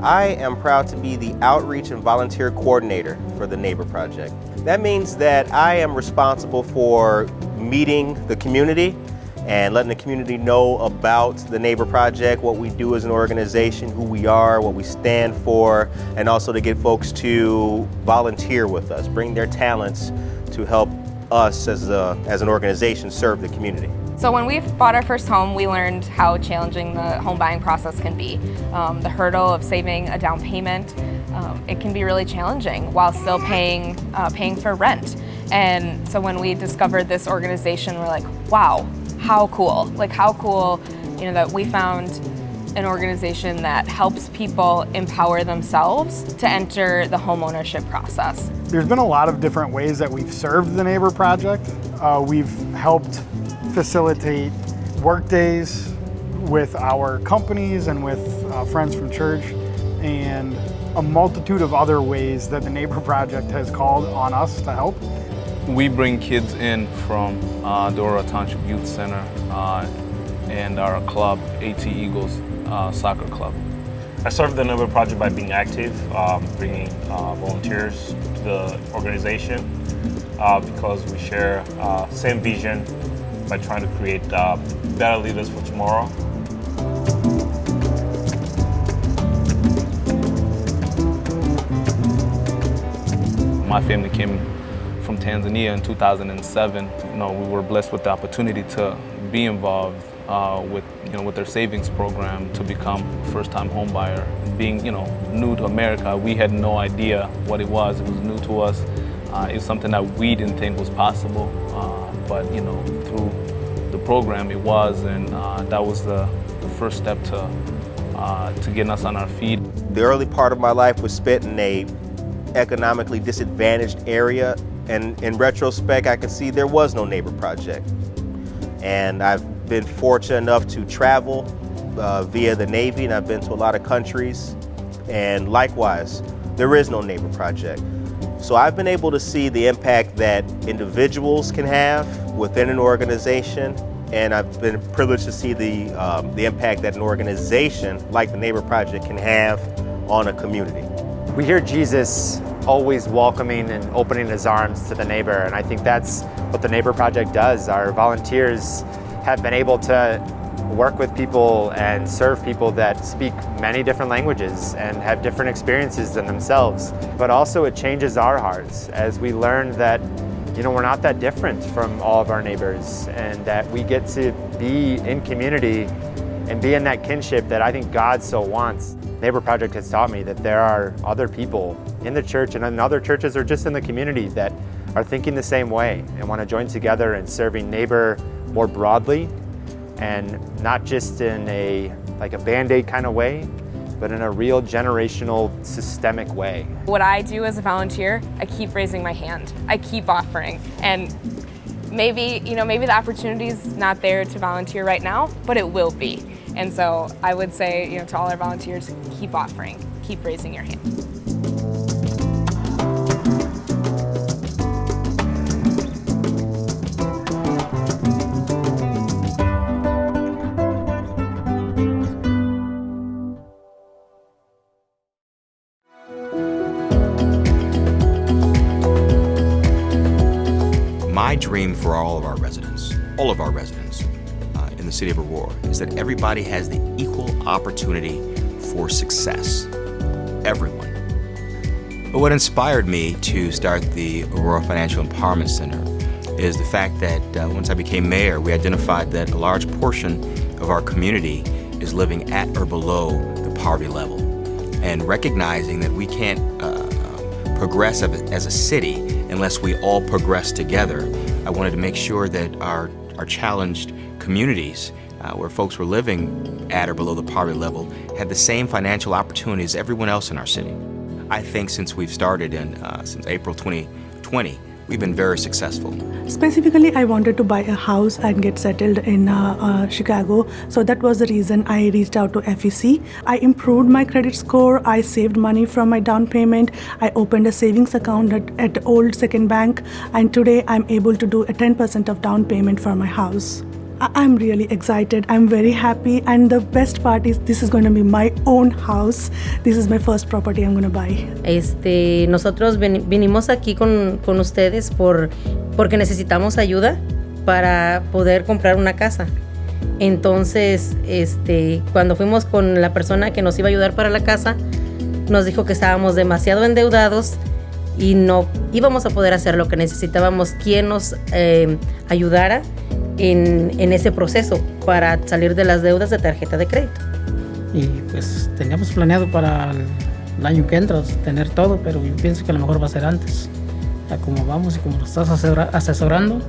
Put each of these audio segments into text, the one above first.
I am proud to be the Outreach and Volunteer Coordinator for the Neighbor Project. That means that I am responsible for meeting the community and letting the community know about the Neighbor Project, what we do as an organization, who we are, what we stand for, and also to get folks to volunteer with us, bring their talents to help us as an organization serve the community. So when we bought our first home, we learned how challenging the home buying process can be. The hurdle of saving a down payment, it can be really challenging while still paying for rent. And so when we discovered this organization, we're like, wow, how cool. Like how cool, that we found an organization that helps people empower themselves to enter the home ownership process. There's been a lot of different ways that we've served the Neighbor Project. We've helped facilitate work days with our companies and with friends from church, and a multitude of other ways that the Neighbor Project has called on us to help. We bring kids in from the Aurora Township Youth Center and our club, AT Eagles Soccer Club. I serve the Neighbor Project by being active, bringing volunteers to the organization because we share same vision by trying to create better leaders for tomorrow. My family came from Tanzania in 2007. We were blessed with the opportunity to be involved with their savings program to become a first-time home buyer. Being new to America, we had no idea what it was. It was new to us. It was something that we didn't think was possible, but through the program it was, and that was the first step to getting us on our feet. The early part of my life was spent in a economically disadvantaged area, and in retrospect I can see there was no Neighbor Project. And I've been fortunate enough to travel via the Navy, and I've been to a lot of countries, and likewise there is no Neighbor Project. So I've been able to see the impact that individuals can have within an organization, and I've been privileged to see the impact that an organization like the Neighbor Project can have on a community. We hear Jesus always welcoming and opening his arms to the neighbor, and I think that's what the Neighbor Project does. Our volunteers have been able to work with people and serve people that speak many different languages and have different experiences than themselves. But also it changes our hearts as we learn that we're not that different from all of our neighbors, and that we get to be in community and be in that kinship that I think God so wants. Neighbor Project has taught me that there are other people in the church and in other churches or just in the community that are thinking the same way and want to join together in serving neighbor more broadly, and not just in a Band-Aid kind of way, but in a real generational, systemic way. What I do as a volunteer, I keep raising my hand. I keep offering. And maybe the opportunity's not there to volunteer right now, but it will be. And so I would say, to all our volunteers, keep offering, keep raising your hand. My dream for all of our residents in the city of Aurora is that everybody has the equal opportunity for success. Everyone. But what inspired me to start the Aurora Financial Empowerment Center is the fact that once I became mayor, we identified that a large portion of our community is living at or below the poverty level. And recognizing that we can't progress as a city unless we all progress together, I wanted to make sure that our challenged communities where folks were living at or below the poverty level had the same financial opportunities as everyone else in our city. I think since we've started since April 2020, we've been very successful. Specifically, I wanted to buy a house and get settled in Chicago. So that was the reason I reached out to FEC. I improved my credit score. I saved money from my down payment. I opened a savings account at Old Second Bank. And today I'm able to do a 10% of down payment for my house. I'm really excited. I'm very happy. And the best part is this is going to be my own house. This is my first property I'm going to buy. Nosotros vinimos aquí con ustedes porque necesitamos ayuda para poder comprar una casa. Entonces, cuando fuimos con la persona que nos iba a ayudar para la casa, nos dijo que estábamos demasiado endeudados y no íbamos a poder hacer lo que necesitábamos, quien nos ayudara en ese proceso para salir de las deudas de tarjeta de crédito. Y pues teníamos planeado para el año que entra tener todo, pero yo pienso que a lo mejor va a ser antes. Ya como vamos y como lo estás asesorando,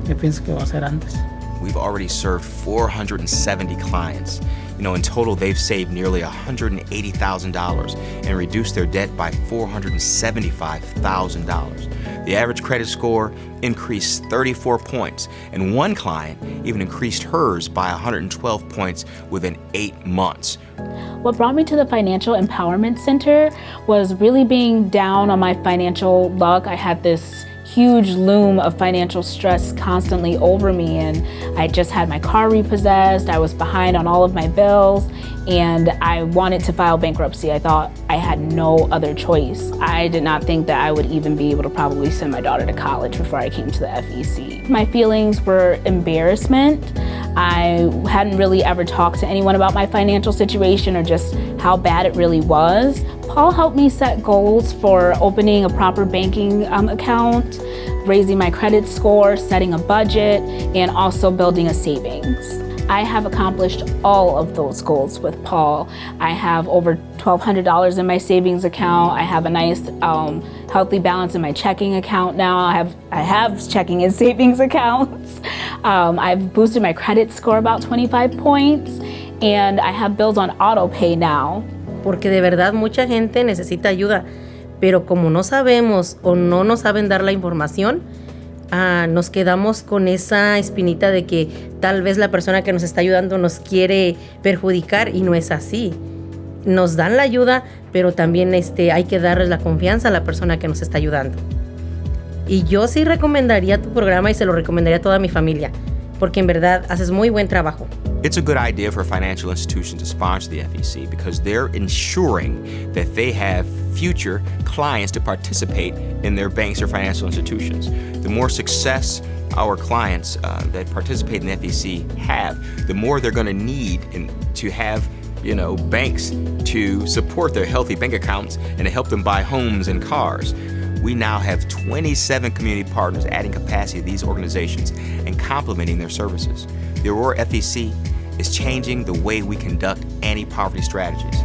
yo pienso que va a ser antes. We've already served 470 clients. In total, they've saved nearly $180,000 and reduced their debt by $475,000. The average credit score increased 34 points, and one client even increased hers by 112 points within 8 months. What brought me to the Financial Empowerment Center was really being down on my financial luck. I had this huge loom of financial stress constantly over me, and I just had my car repossessed. I was behind on all of my bills, and I wanted to file bankruptcy. I thought I had no other choice. I did not think that I would even be able to probably send my daughter to college before I came to the FEC. My feelings were embarrassment. I hadn't really ever talked to anyone about my financial situation or just how bad it really was. Paul helped me set goals for opening a proper banking account, raising my credit score, setting a budget, and also building a savings. I have accomplished all of those goals with Paul. I have over $1,200 in my savings account. I have a nice healthy balance in my checking account now. I have checking and savings accounts. I've boosted my credit score about 25 points, and I have bills on auto pay now. Porque de verdad mucha gente necesita ayuda, pero como no sabemos o no nos saben dar la información, nos quedamos con esa espinita de que tal vez la persona que nos está ayudando nos quiere perjudicar, y no es así. Nos dan la ayuda, pero también hay que darles la confianza a la persona que nos está ayudando. Y yo sí recomendaría tu programa y se lo recomendaría a toda mi familia, porque en verdad haces muy buen trabajo. It's a good idea for a financial institution to sponsor the FEC because they're ensuring that they have future clients to participate in their banks or financial institutions. The more success our clients that participate in the FEC have, the more they're going to need to have banks to support their healthy bank accounts and to help them buy homes and cars. We now have 27 community partners adding capacity to these organizations and complementing their services. The Aurora FEC is changing the way we conduct anti-poverty strategies.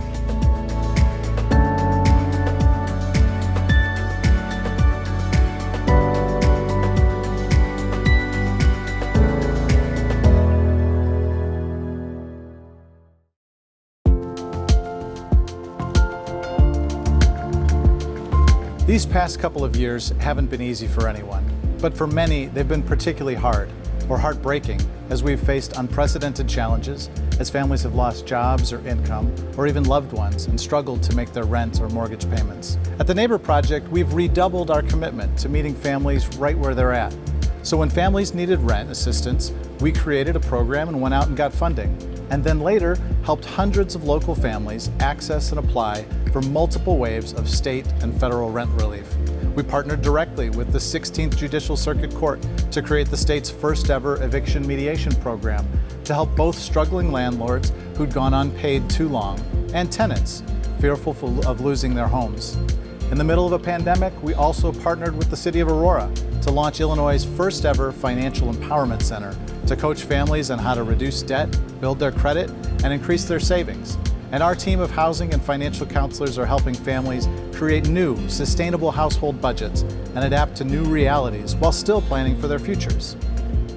These past couple of years haven't been easy for anyone, but for many, they've been particularly hard or heartbreaking as we've faced unprecedented challenges, as families have lost jobs or income, or even loved ones and struggled to make their rent or mortgage payments. At the Neighbor Project, we've redoubled our commitment to meeting families right where they're at. So when families needed rent assistance, we created a program and went out and got funding, and then later helped hundreds of local families access and apply for multiple waves of state and federal rent relief. We partnered directly with the 16th Judicial Circuit Court to create the state's first ever eviction mediation program to help both struggling landlords who'd gone unpaid too long and tenants fearful of losing their homes. In the middle of a pandemic, we also partnered with the City of Aurora to launch Illinois' first ever Financial Empowerment Center to coach families on how to reduce debt, build their credit, and increase their savings. And our team of housing and financial counselors are helping families create new, sustainable household budgets and adapt to new realities while still planning for their futures.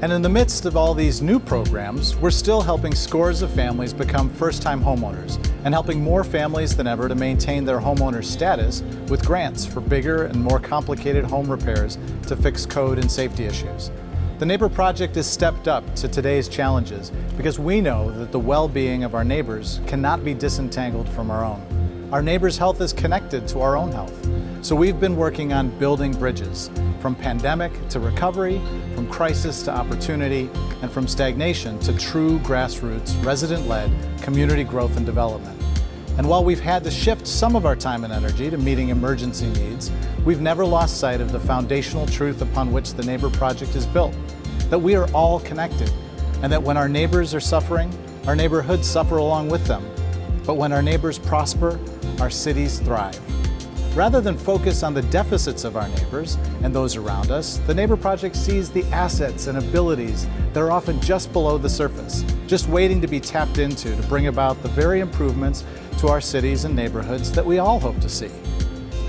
And in the midst of all these new programs, we're still helping scores of families become first-time homeowners and helping more families than ever to maintain their homeowner status with grants for bigger and more complicated home repairs to fix code and safety issues. The Neighbor Project has stepped up to today's challenges because we know that the well-being of our neighbors cannot be disentangled from our own. Our neighbors' health is connected to our own health. So we've been working on building bridges from pandemic to recovery, from crisis to opportunity, and from stagnation to true grassroots, resident-led community growth and development. And while we've had to shift some of our time and energy to meeting emergency needs, we've never lost sight of the foundational truth upon which the Neighbor Project is built, that we are all connected, and that when our neighbors are suffering, our neighborhoods suffer along with them. But when our neighbors prosper, our cities thrive. Rather than focus on the deficits of our neighbors and those around us, the Neighbor Project sees the assets and abilities that are often just below the surface, just waiting to be tapped into to bring about the very improvements to our cities and neighborhoods that we all hope to see.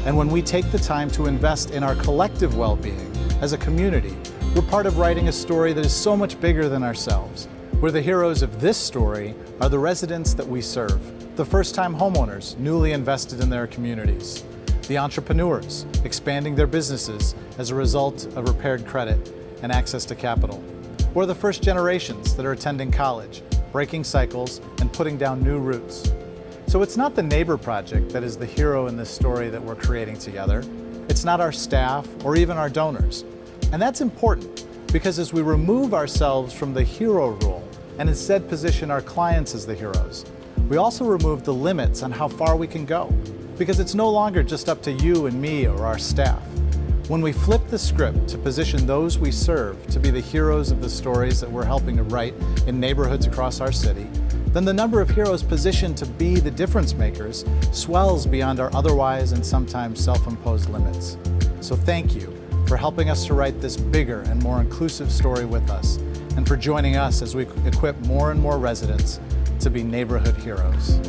And when we take the time to invest in our collective well-being as a community, we're part of writing a story that is so much bigger than ourselves, where the heroes of this story are the residents that we serve, the first-time homeowners newly invested in their communities, the entrepreneurs expanding their businesses as a result of repaired credit and access to capital, or the first generations that are attending college, breaking cycles, and putting down new roots. So it's not the Neighbor Project that is the hero in this story that we're creating together. It's not our staff or even our donors. And that's important because as we remove ourselves from the hero role and instead position our clients as the heroes, we also remove the limits on how far we can go, because it's no longer just up to you and me or our staff. When we flip the script to position those we serve to be the heroes of the stories that we're helping to write in neighborhoods across our city, then the number of heroes positioned to be the difference makers swells beyond our otherwise and sometimes self-imposed limits. So thank you for helping us to write this bigger and more inclusive story with us, and for joining us as we equip more and more residents to be neighborhood heroes.